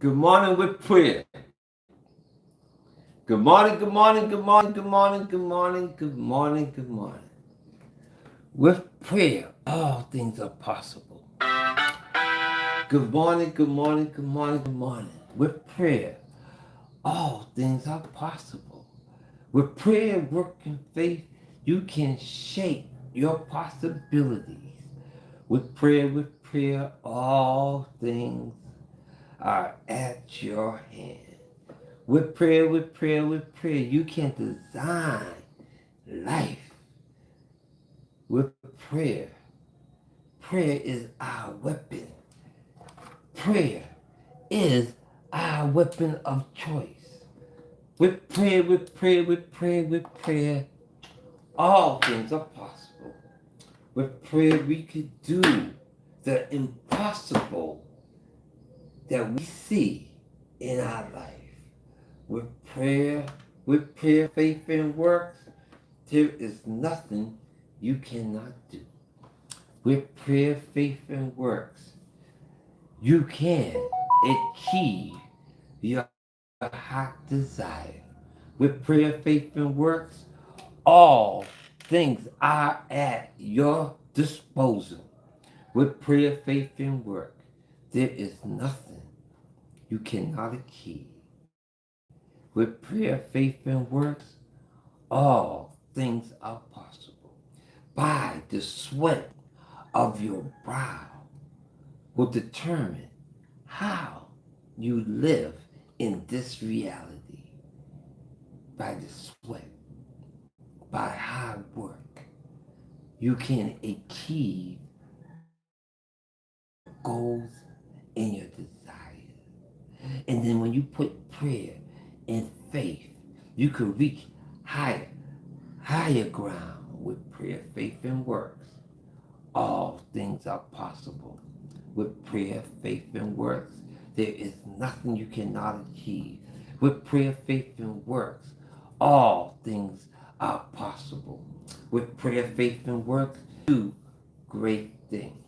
Good morning with prayer. Good morning, good morning, good morning, good morning, good morning, good morning, good morning. With prayer, all things are possible. Good morning, good morning, good morning, good morning. With prayer, all things are possible. With prayer, work, and faith, you can shape your possibilities. With prayer, all things are at your hand. With prayer, you can design life. With prayer, prayer is our weapon. Prayer is our weapon of choice. With prayer, all things are possible. With prayer, we could do the impossible that we see in our life. With prayer, faith, and works, there is nothing you cannot do. With prayer, faith, and works, you can achieve your heart desire. With prayer, faith, and works, all things are at your disposal. With prayer, faith, and work, there is nothing you cannot achieve. With prayer, faith, and works, all things are possible. By the sweat of your brow will determine how you live in this reality. By the sweat, by hard work, you can achieve your goals and your desires. And then when you put prayer and faith, you can reach higher, higher ground with prayer, faith, and works. All things are possible. With prayer, faith, and works, there is nothing you cannot achieve. With prayer, faith, and works, all things are possible. With prayer, faith, and works, do great things.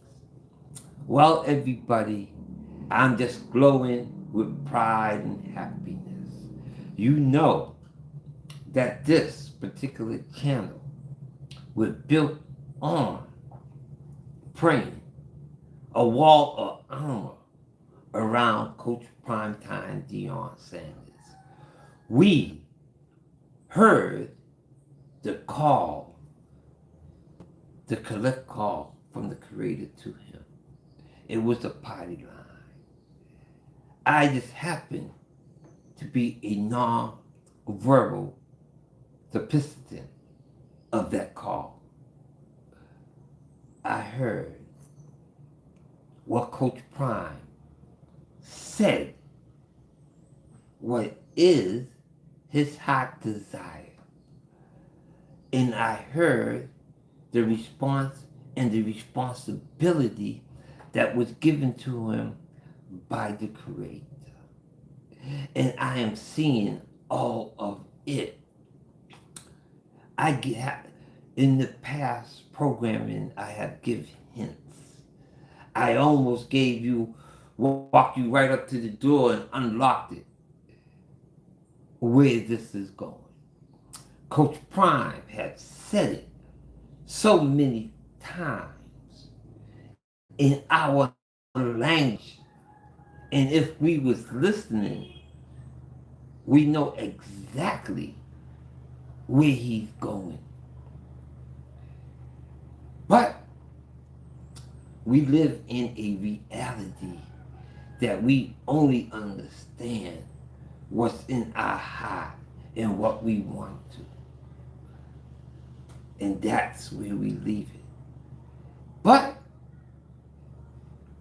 Well, everybody, I'm just glowing with pride and happiness. You know that this particular channel was built on praying, a wall of armor around Coach Primetime Deion Sanders. We heard the call, the collect call from the Creator to him. It was a party line. I just happened to be a non-verbal participant of that call. I heard what Coach Prime said, what is his heart desire. And I heard the response and the responsibility that was given to him by the Creator. And I am seeing all of it. I get in the past programming, I have given hints. I almost gave you, walked you right up to the door and unlocked it. Where this is going. Coach Prime had said it so many times in our language. And if we was listening, we know exactly where he's going. But we live in a reality that we only understand what's in our heart and what we want to. And that's where we leave it. But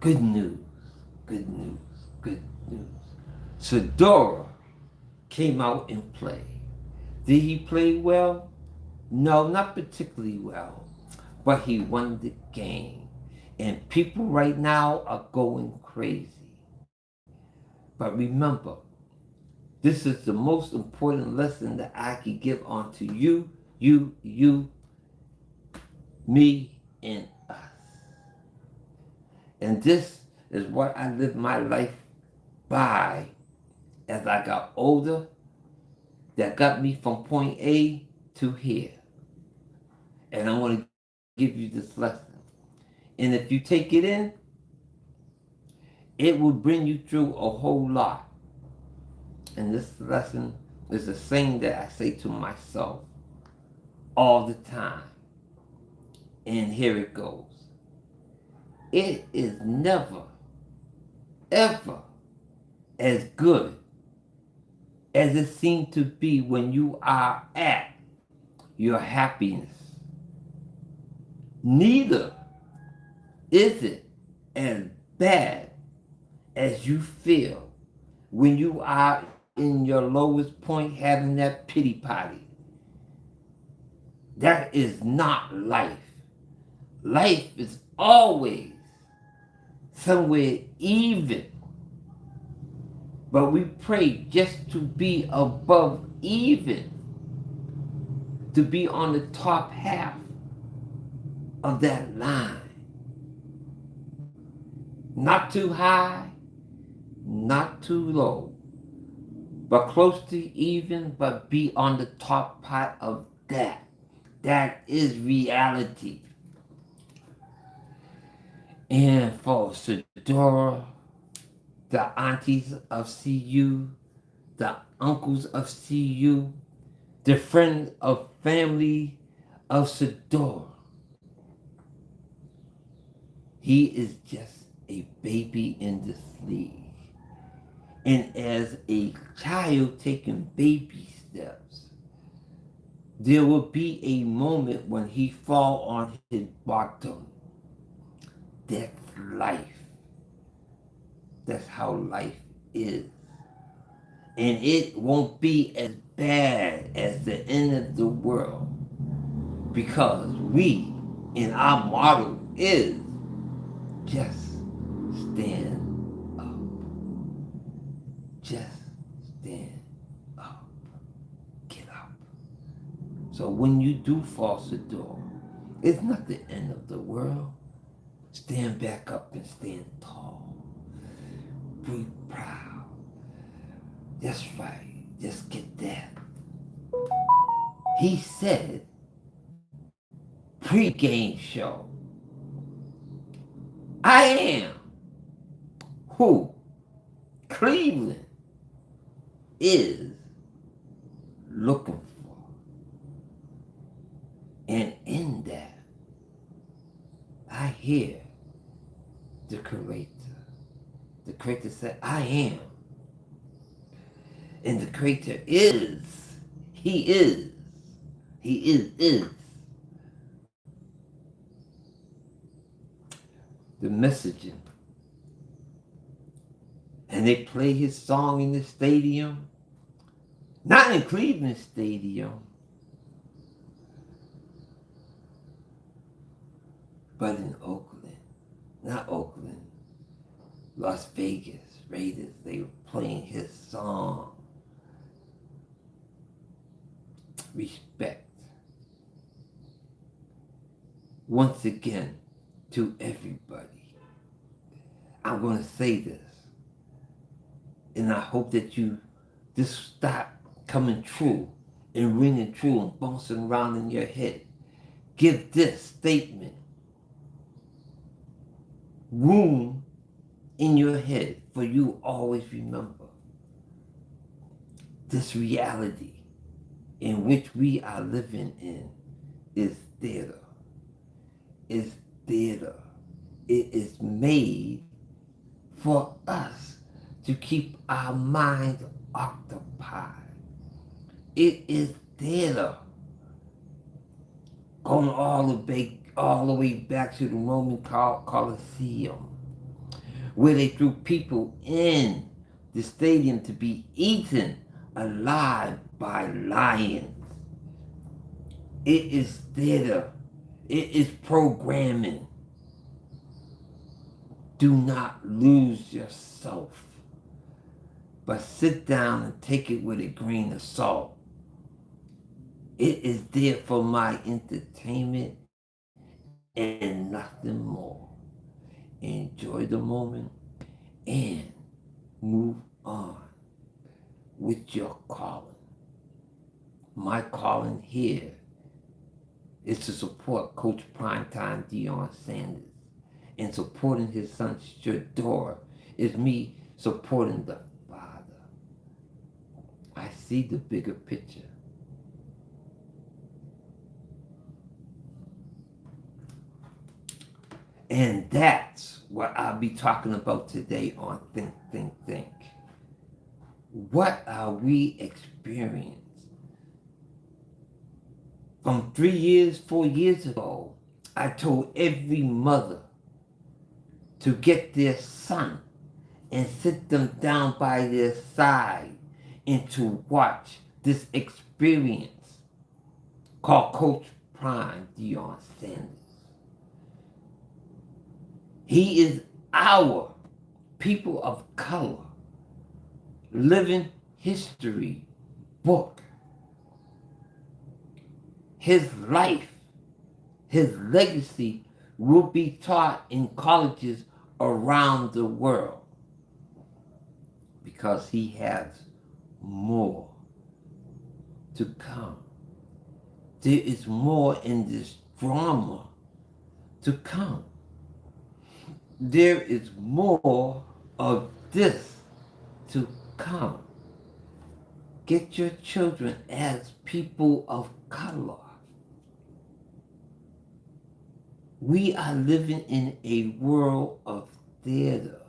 good news, good news, good news. Sedora came out and played. Did he play well? No, not particularly well. But he won the game. And people right now are going crazy. But remember, this is the most important lesson that I can give on to you, me, and us. And this is what I live my life by as I got older that got me from point A to here. And I want to give you this lesson. And if you take it in, it will bring you through a whole lot. And this lesson is a saying that I say to myself all the time. And here it goes. It is never, ever as good as it seems to be when you are at your happiness. Neither is it as bad as you feel when you are in your lowest point having that pity party. That is not life. Life is always somewhere even. But we pray just to be above even, to be on the top half of that line. Not too high, not too low, but close to even, but be on the top part of that. That is reality. And for Sedora, the aunties of CU, the uncles of CU, the friends of family of Sedora, he is just a baby in this league. And as a child taking baby steps, there will be a moment when he fall on his bottom. That's life. That's how life is. And it won't be as bad as the end of the world, because we, and our motto is just stand up. Just stand up. Get up. So when you do fall the door, it's not the end of the world. Stand back up and stand tall. Be proud. That's right. Just get that. He said, pre-game show, I am who Cleveland is looking for. And in that, I hear the creator. The creator said, I am. And the creator is. He is. He is. The messaging. And they play his song in the stadium. Not in Cleveland Stadium, but in Oakland. Not Oakland. Las Vegas Raiders. They were playing his song. Respect. Once again, to everybody, I'm going to say this, and I hope that you just stop coming true and ringing true and bouncing around in your head. Give this statement room in your head, for you always remember this reality in which we are living in is theater. Is theater. It is made for us to keep our minds occupied. It is theater. Going all the way back to the Roman Colosseum, where they threw people in the stadium to be eaten alive by lions. It is theater. It is programming. Do not lose yourself, but sit down and take it with a grain of salt. It is there for my entertainment and nothing more. Enjoy the moment and move on with your calling. My calling here is to support Coach Primetime Deion Sanders. And supporting his son Shador is me supporting the Father. I see the bigger picture. And that's what I'll be talking about today on Think, Think, Think. What are we experiencing? From 3 years, 4 years ago, I told every mother to get their son and sit them down by their side and to watch this experience called Coach Prime Deion Sanders. He is our people of color living history book. His life, his legacy will be taught in colleges around the world because he has more to come. There is more in this drama to come. There is more of this to come. Get your children as people of color. We are living in a world of theater.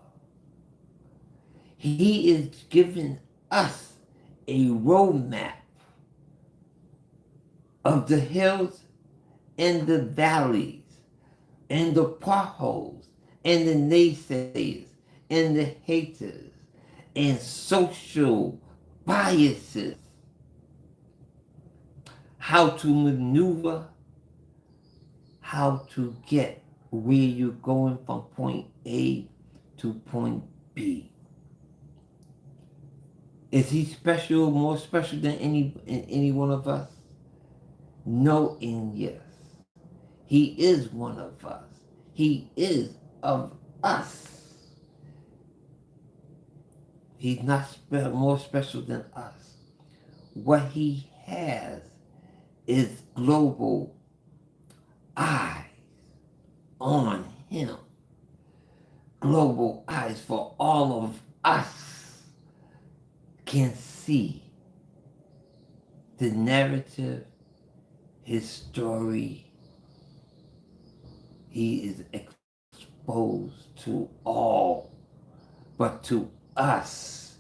He is giving us a roadmap of the hills and the valleys and the potholes and the naysayers and the haters and social biases. How to maneuver, how to get where you're going from point A to point B. Is he special, more special than any one of us? No and yes. He is one of us. He is of us. He's not more special than us. What he has is global eyes on him. Global eyes for all of us can see the narrative, his story. He is exposed to all, but to us,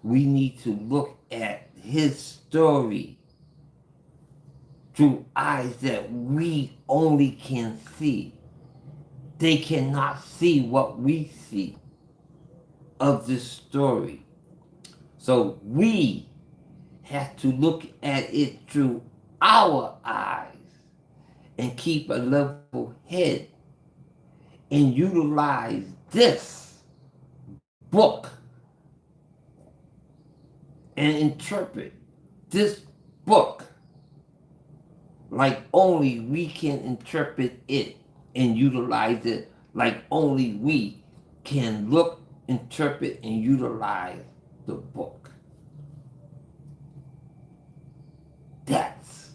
we need to look at his story through eyes that we only can see. They cannot see what we see of this story. So we have to look at it through our eyes and keep a level head and utilize this book and interpret this book like only we can interpret it and utilize it like only we can look, interpret, and utilize the book. That's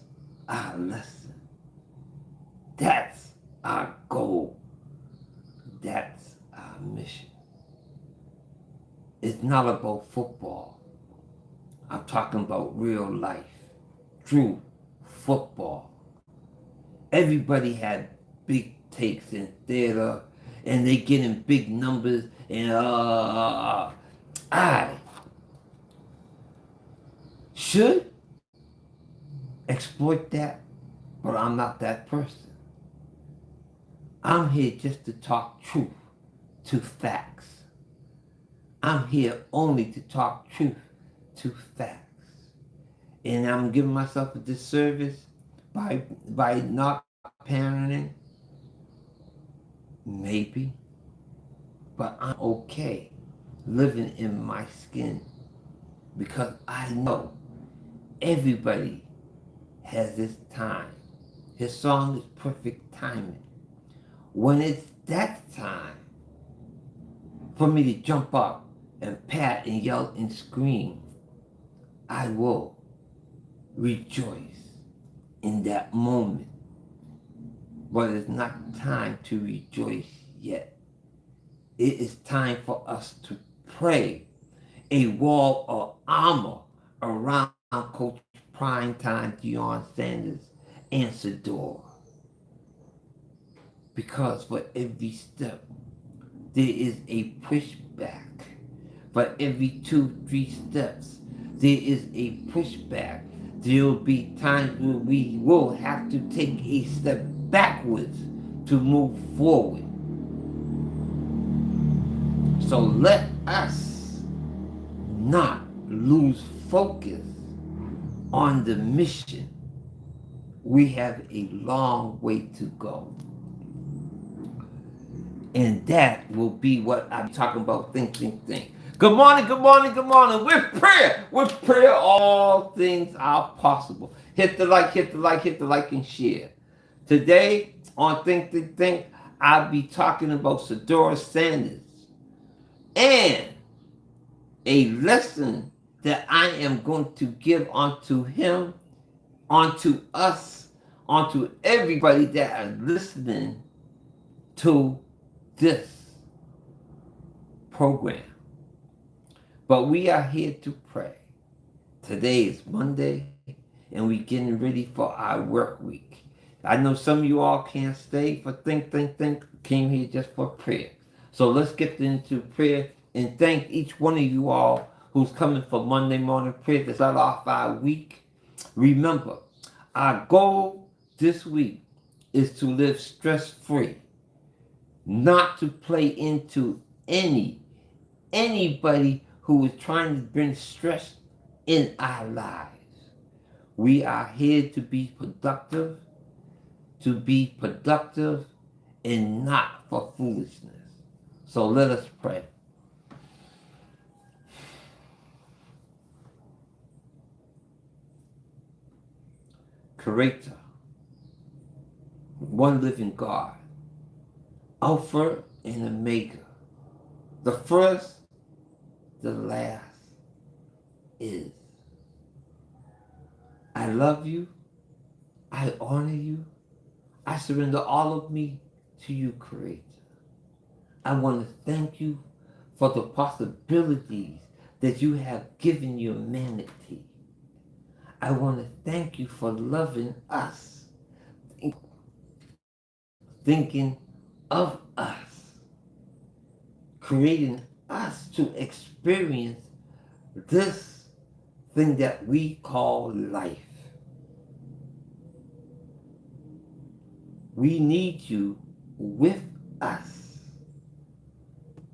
our lesson. That's our goal. That's our mission. It's not about football. I'm talking about real life, true football. Everybody had big takes in theater, and they get in big numbers, and I should exploit that, but I'm not that person. I'm here just to talk truth to facts. I'm here only to talk truth to facts. And I'm giving myself a disservice by not parenting. Maybe. But I'm okay living in my skin because I know everybody has this time. His song is perfect timing. When it's that time for me to jump up and pat and yell and scream, I will rejoice in that moment. But it's not time to rejoice yet. It is time for us to pray a wall of armor around Coach Primetime Deion Sanders' answer door. Because for every step, there is a pushback. For every 2-3 steps, there is a pushback. There will be times where we will have to take a step backwards to move forward. So let us not lose focus on the mission. We have a long way to go. And that will be what I'm talking about, think. Good morning. With prayer, all things are possible. Hit the like, and share. Today on Think, I'll be talking about Shedeur Sanders and a lesson that I am going to give onto him, onto us, onto everybody that is listening to this program. But we are here to pray. Today is Monday, and we're getting ready for our work week. I know some of you all can't stay for Think, came here just for prayer. So let's get into prayer and thank each one of you all who's coming for Monday morning prayer to start off our week. Remember, our goal this week is to live stress-free, not to play into anybody who is trying to bring stress in our lives. We are here to be productive and not for foolishness. So let us pray. Creator, one living God, Alpha and Omega, the first, the last is. I love you. I honor you. I surrender all of me to you, Creator. I want to thank you for the possibilities that you have given humanity. I want to thank you for loving us, thinking of us, creating us to experience this thing that we call life. We need you with us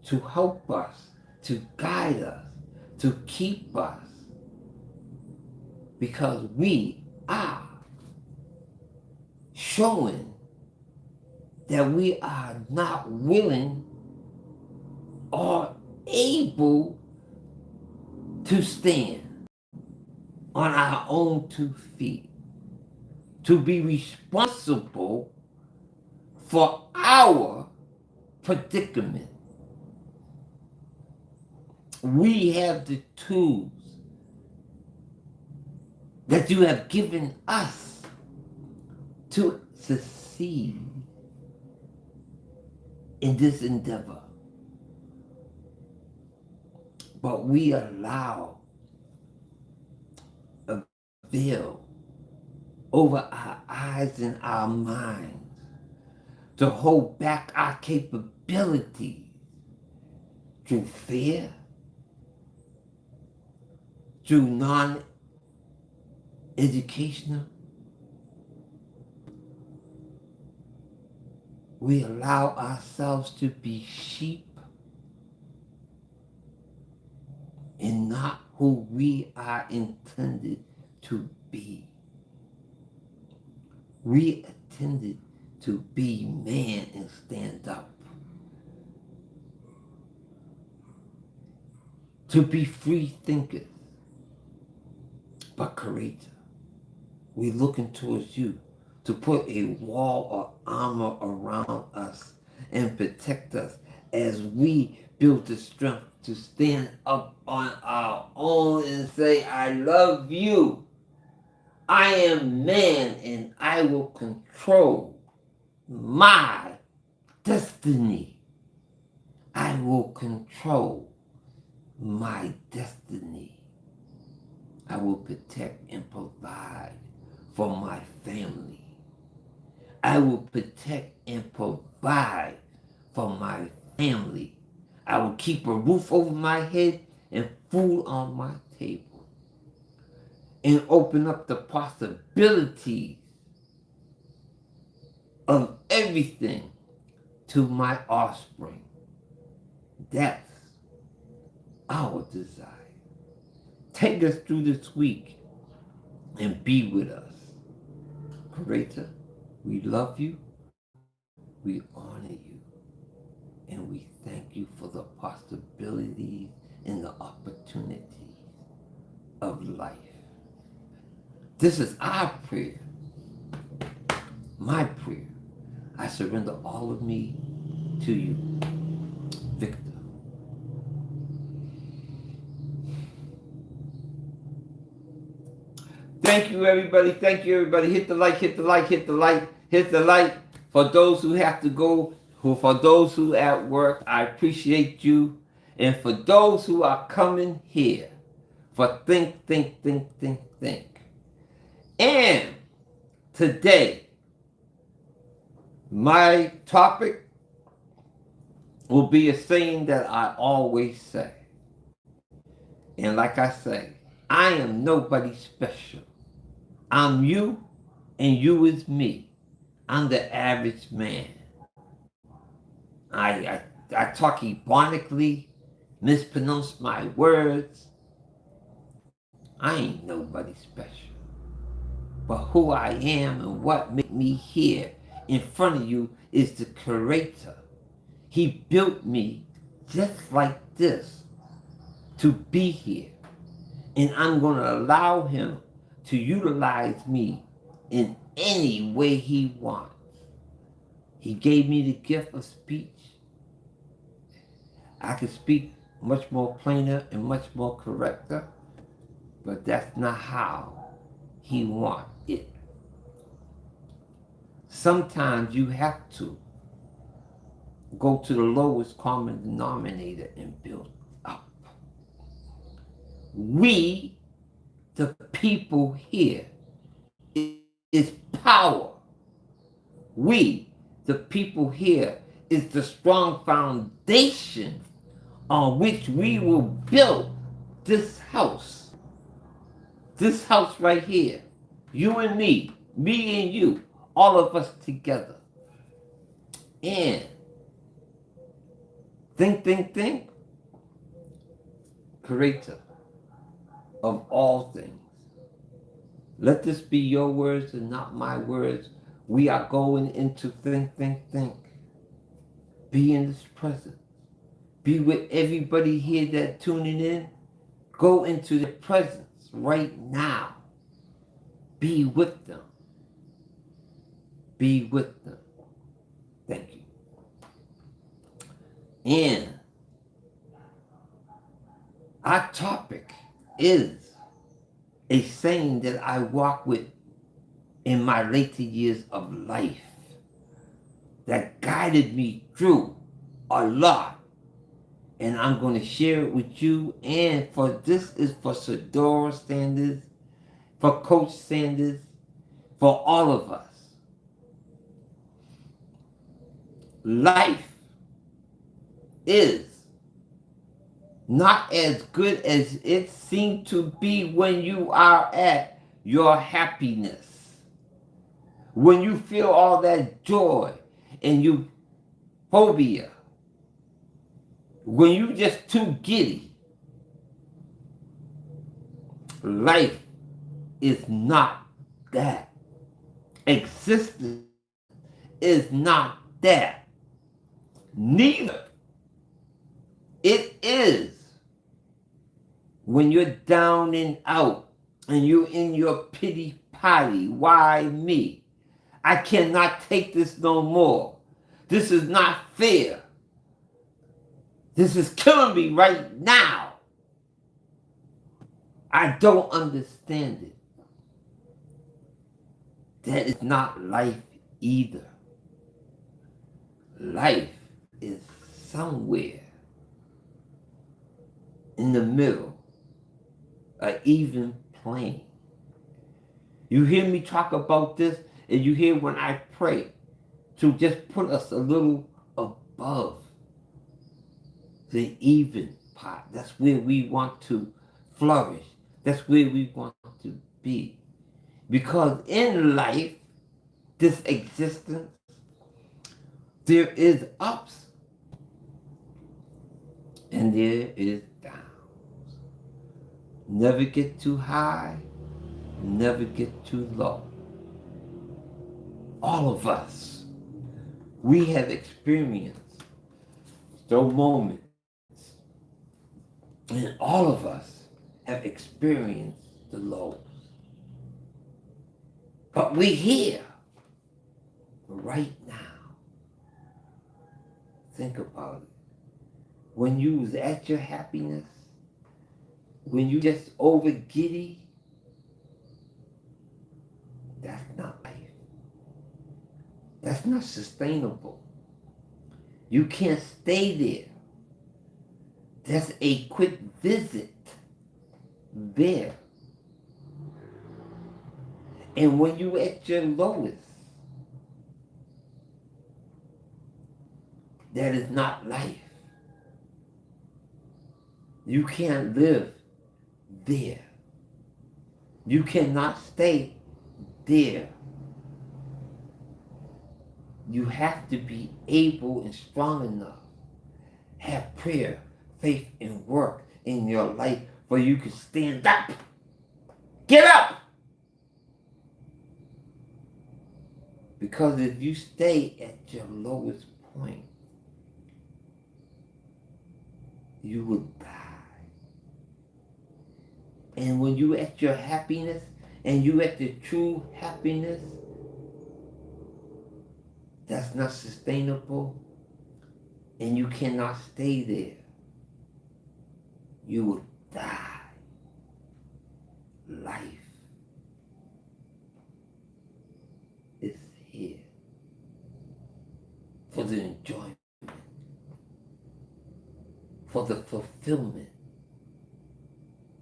to help us, to guide us, to keep us, because we are showing that we are not willing or able to stand on our own 2 feet, to be responsible for our predicament. We have the tools that you have given us to succeed in this endeavor. But we allow a veil over our eyes and our minds to hold back our capabilities through fear, through non-educational. We allow ourselves to be sheep and not who we are intended to be. We intended to be man and stand up. To be free thinkers, but courageous. We're looking towards you to put a wall of armor around us and protect us as we build the strength to stand up on our own and say, I love you. I am man and I will control my destiny. I will control my destiny. I will protect and provide for my family. I will protect and provide for my family. I will keep a roof over my head and food on my table. And open up the possibilities of everything to my offspring. That's our desire. Take us through this week and be with us. Creator, we love you, we honor you, and we thank you for the possibilities and the opportunities of life. This is our prayer, my prayer. I surrender all of me to you, Victor. Thank you, everybody. Thank you, everybody. Hit the like, hit the like, hit the like, hit the like. For those who have to go, for those who at work, I appreciate you. And for those who are coming here, for think. And today, my topic will be a saying that I always say. And like I say, I am nobody special. I'm you, and you is me. I'm the average man. I talk ebonically, mispronounce my words. I ain't nobody special. But who I am and what made me here in front of you is the Creator. He built me just like this to be here. And I'm going to allow him to utilize me in any way he wants. He gave me the gift of speech. I can speak much more plainer and much more correcter, but that's not how he wants it. Sometimes you have to go to the lowest common denominator and build up. We, the people here, is power. We, the people here, is the strong foundation on which we will build this house. This house right here. You and me and you, all of us together. And think, Creator of all things. Let this be your words and not my words. We are going into think. Be in this presence. Be with everybody here that tuning in. Go into the presence right now. Be with them. Be with them. Thank you. And our topic is a saying that I walk with in my later years of life that guided me through a lot. And I'm going to share it with you. And this is for Sadora Sanders, for Coach Sanders, for all of us. Life is not as good as it seems to be when you are at your happiness. When you feel all that joy and euphoria. When you just too giddy. Life is not that. Existence is not that. Neither. It is when you're down and out and you're in your pity party. Why me? I cannot take this no more. This is not fair. This is killing me right now. I don't understand it. That is not life either. Life is somewhere in the middle, an even plane. You hear me talk about this, and you hear when I pray to just put us a little above the even pot. That's where we want to flourish. That's where we want to be. Because in life, this existence, there is ups and there is downs. Never get too high, never get too low. All of us, we have experienced those moments, and all of us have experienced the lows. But we're here right now. Think about it. When you was at your happiness, when you just over giddy, that's not life. That's not sustainable. You can't stay there. That's a quick visit there. And when you at your lowest, that is not life. You can't live there. You cannot stay there. You have to be able and strong enough, have prayer, faith, and work in your life where you can stand up. Get up! Because if you stay at your lowest point, you will die. And when you at your happiness, and you at the true happiness, that's not sustainable, and you cannot stay there. You will die. Life is here for the enjoyment, for the fulfillment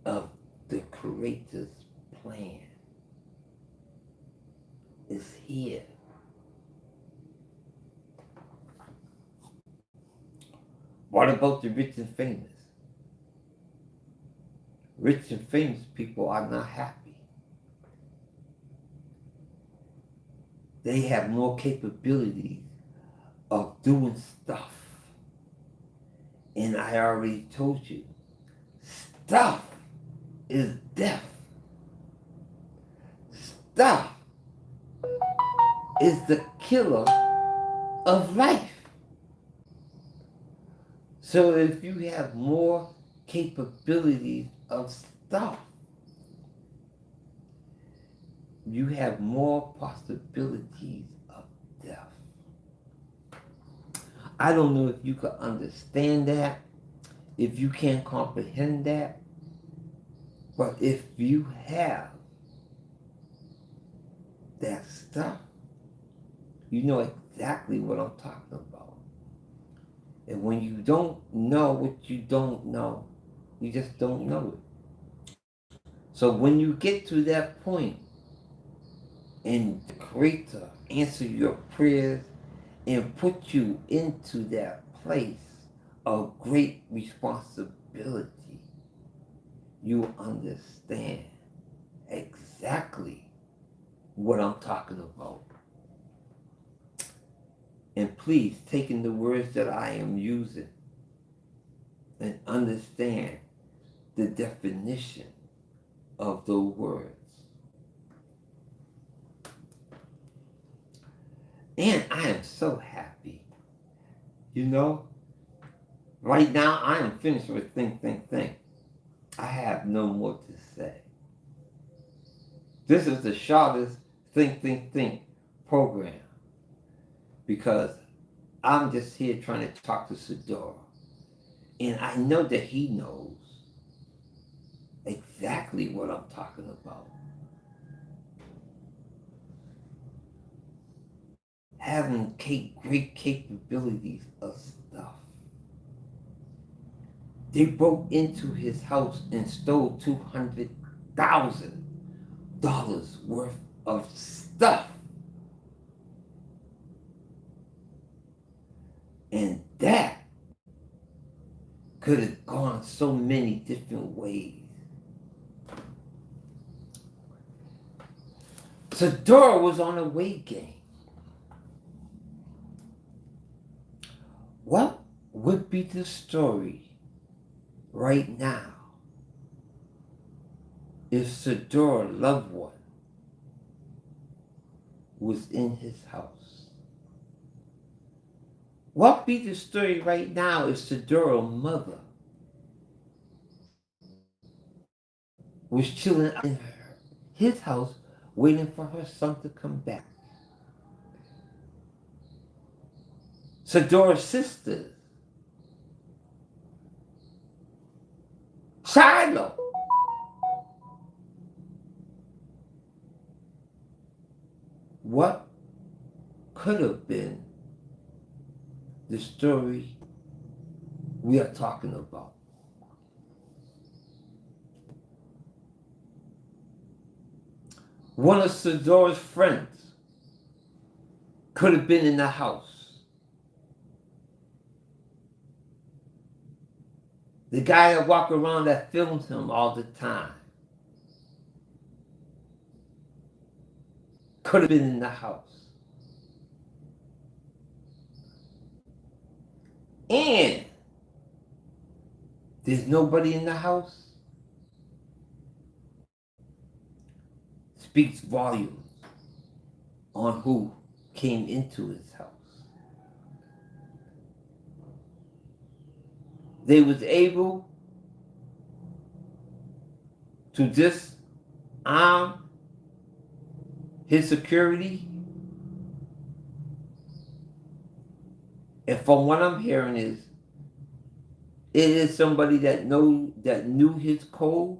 of the Creator's plan. Is here. What about the rich and famous? Rich and famous people are not happy. They have more capabilities of doing stuff. And I already told you, stuff is death. Stuff is the killer of life. So if you have more capabilities of stuff, you have more possibilities of death. I don't know if you can understand that, if you can't comprehend that, but if you have that stuff, you know exactly what I'm talking about. And when you don't know what you don't know, you just don't know it. So when you get to that point, and the Creator answer your prayers and put you into that place of great responsibility, you understand exactly what I'm talking about. And please take in the words that I am using and understand the definition of those words. And I am so happy. You know, right now I am finished with Think, Think, Think. I have no more to say. This is the shortest Think, Think, Think program because I'm just here trying to talk to Sadora. And I know that he knows exactly what I'm talking about. Having great capabilities of stuff. They broke into his house and stole $200,000 worth of stuff. And that could have gone so many different ways. Sadora was on a weight gain. What would be the story right now if Sadora's loved one was in his house? What be the story right now if Sadora's mother was chilling in his house waiting for her son to come back? Sadora's sister, Shiloh, what could have been the story we are talking about? One of Sadora's friends could have been in the house. The guy that walked around that filmed him all the time could have been in the house. And there's nobody in the house. Speaks volumes on who came into his house. They was able to disarm his security. And from what I'm hearing is, it is somebody that knew his code.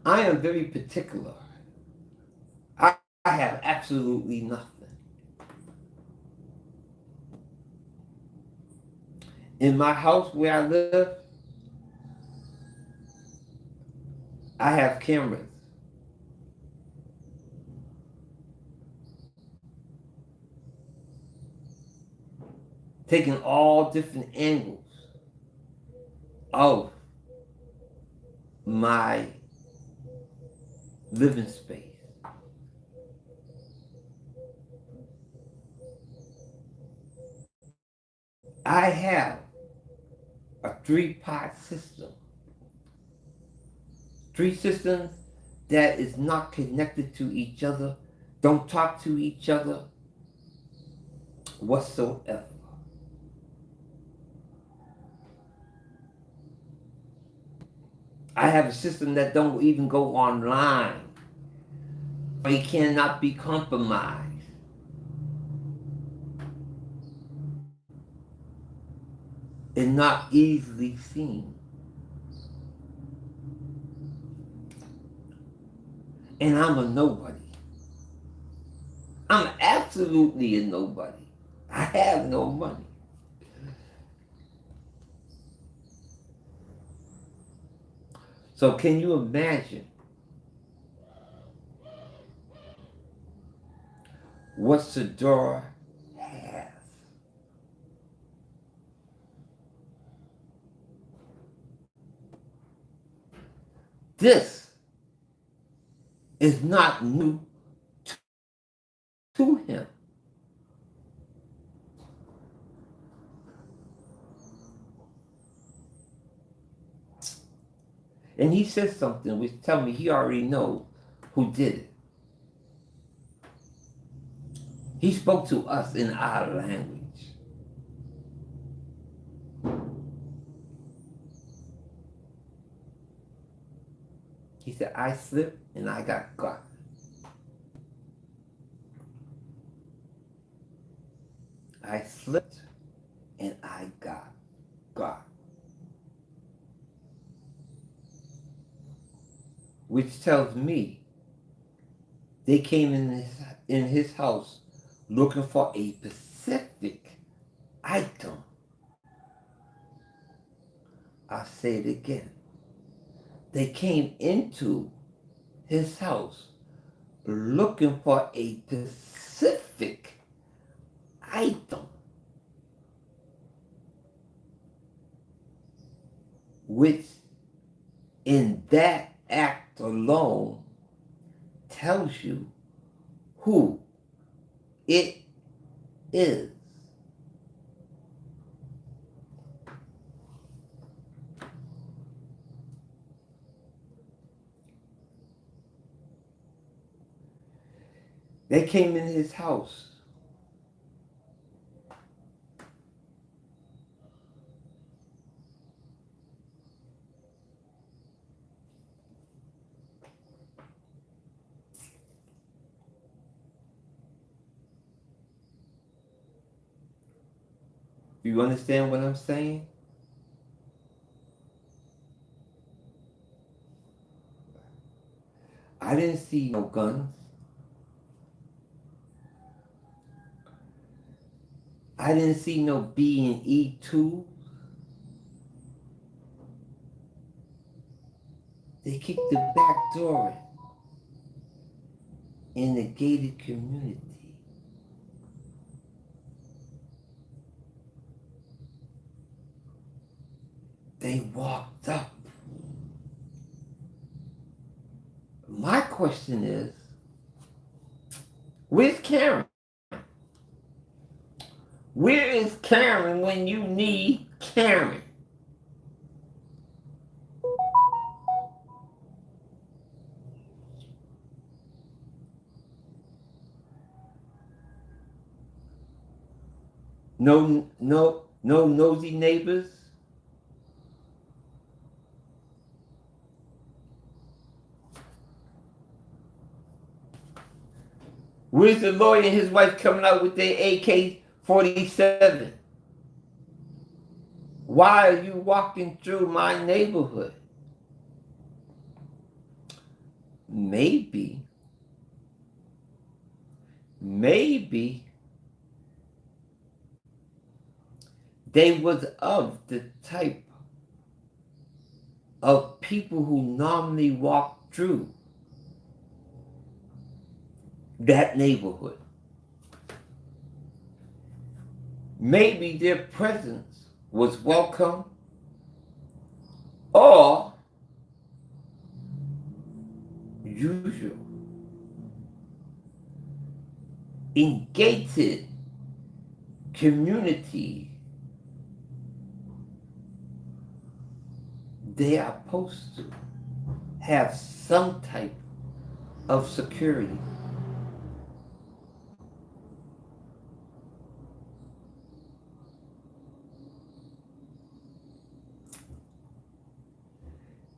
I am very particular. I have absolutely nothing. In my house where I live, I have cameras. Taking all different angles of my living space. I have a 3-part system. 3 systems that is not connected to each other, don't talk to each other whatsoever. I have a system that don't even go online. It cannot be compromised. And not easily seen. And I'm a nobody. I'm absolutely a nobody. I have no money. So can you imagine what Sadora has? This is not new to him. And he said something which tell me he already knows who did it. He spoke to us in our language. He said, I slipped and I got caught. I slipped and I got God, which tells me they came in his house looking for a specific item. I'll say it again. They came into his house looking for a specific item, which in that act alone tells you who it is. They came in his house You understand what I'm saying? I didn't see no guns. I didn't see no B&E tools. They kicked the back door in the gated community. They walked up. My question is, where's Karen? Where is Karen when you need Karen? No nosy neighbors. Where's the lawyer and his wife coming out with their AK-47? Why are you walking through my neighborhood? Maybe they was of the type of people who normally walk through that neighborhood. Maybe their presence was welcome, or usual. In gated community, they are supposed to have some type of security.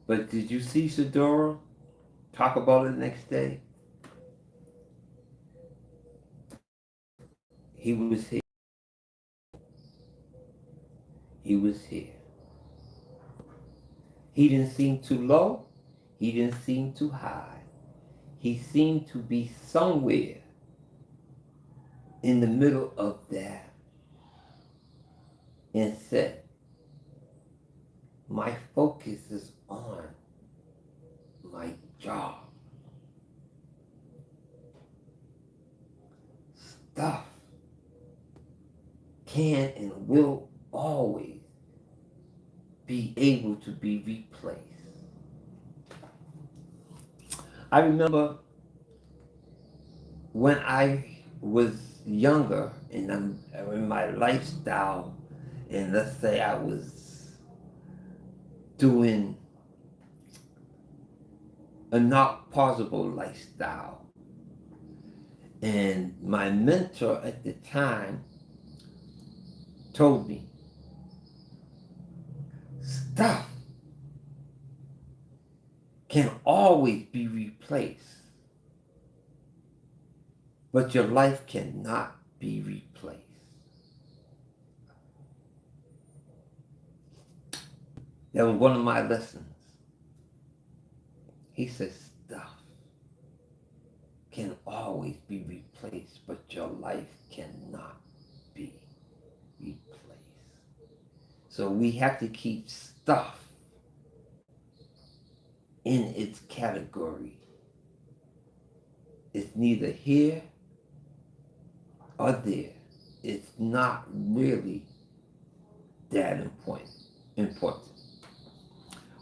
But did you see Sadora talk about it the next day? He was here. He was here. He didn't seem too low. He didn't seem too high. He seemed to be somewhere in the middle of that and said, my focus is on my job. Stuff can and will always be able to be replaced. I remember when I was younger and I'm in my lifestyle, and let's say I was doing a not possible lifestyle, and my mentor at the time told me, stuff can always be replaced, but your life cannot be replaced. That was one of my lessons. He said, stuff can always be replaced, but your life cannot be replaced. So we have to keep stuff in its category. It's neither here or there. It's not really that important.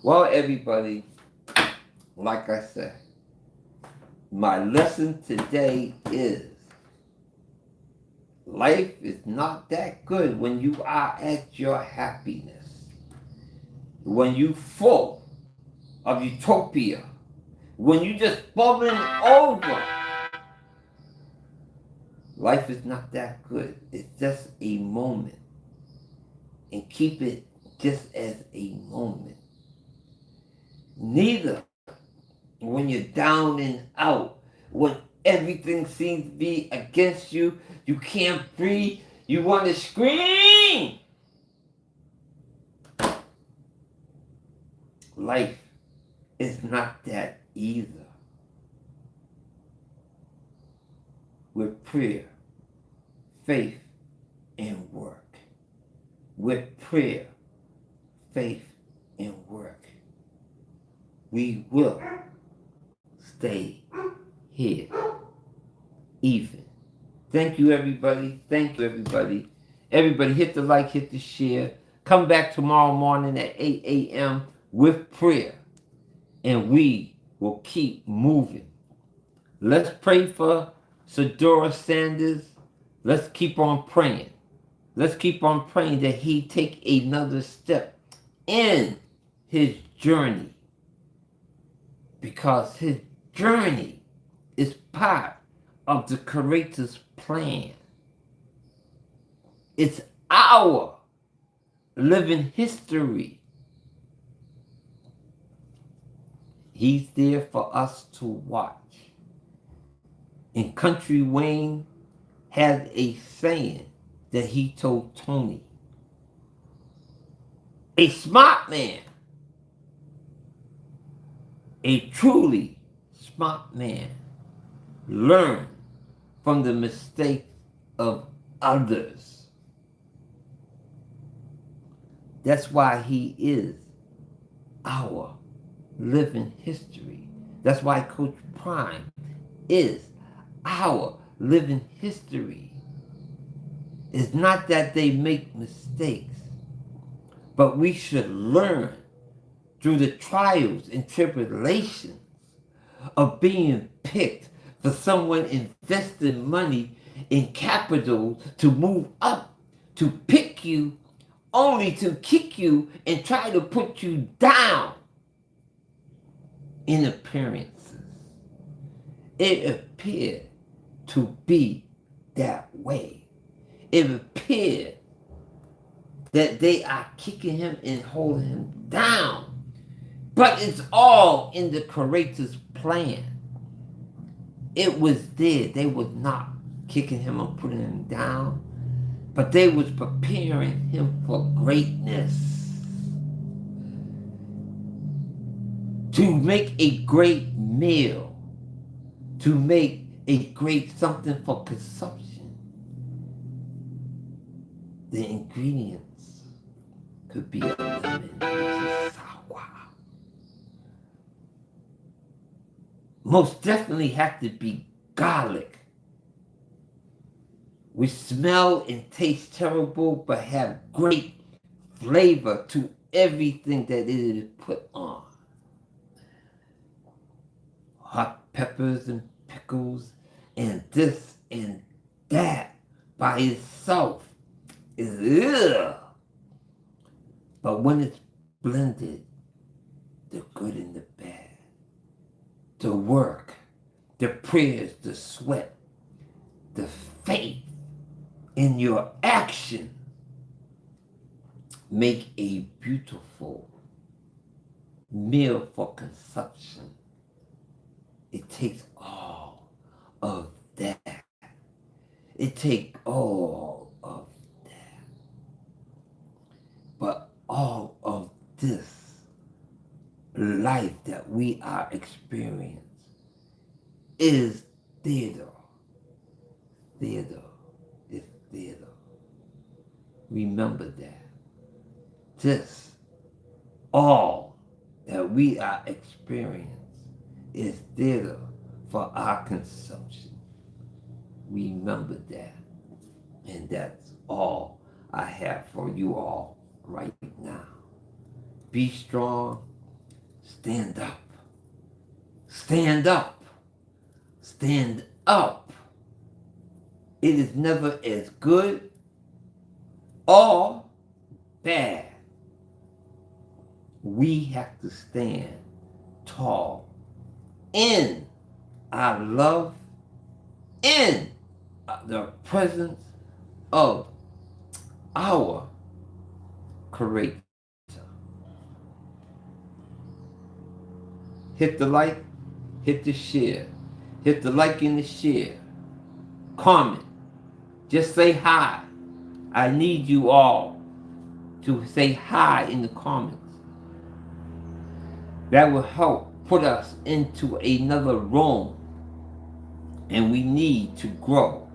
Well, everybody, like I said, my lesson today is life is not that good when you are at your happiness. When you full of utopia. When you just bubbling over. Life is not that good. It's just a moment. And keep it just as a moment. Neither when you're down and out, when everything seems to be against you, you can't breathe, you want to scream. Life is not that either. With prayer, faith, and work. With prayer, faith, and work, we will stay here even. Thank you, everybody. Thank you, everybody. Everybody, hit the like, hit the share. Come back tomorrow morning at 8 a.m. with prayer, and we will keep moving. Let's pray for Sadora Sanders. Let's keep on praying. Let's keep on praying that he take another step in his journey, because his journey is part of the Creator's plan. It's our living history. He's there for us to watch. And Country Wayne has a saying that he told Tony. A smart man, a truly smart man, learn from the mistakes of others. That's why he is our living history. That's why Coach Prime is our living history. It's not that they make mistakes, but we should learn through the trials and tribulations of being picked for someone investing money in capital to move up, to pick you, only to kick you and try to put you down in appearances. It appeared to be that way. It appeared that they are kicking him and holding him down. But it's all in the Creator's plan. It was there. They was not kicking him and putting him down, but they was preparing him for greatness. To make a great meal. To make a great something for consumption. The ingredients could be a lemon, which is sour. Most definitely have to be garlic, which smell and taste terrible, but have great flavor to everything that it is put on. Hot peppers and pickles and this and that by itself is ugh. But when it's blended, the good and the bad, the work, the prayers, the sweat, the faith in your action make a beautiful meal for consumption. It takes all of that. It takes all of that. But all of this life that we are experiencing is theater. Theater is theater. Remember that. This, all that we are experiencing is theater for our consumption. Remember that. And that's all I have for you all right now. Be strong. Stand up. Stand up. Stand up. It is never as good or bad. We have to stand tall in our love, in the presence of our Creator. Hit the like, hit the share, hit the like and the share. Comment. Just say hi. I need you all to say hi in the comments. That will help put us into another room, and we need to grow.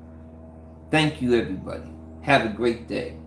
Thank you, everybody. Have a great day.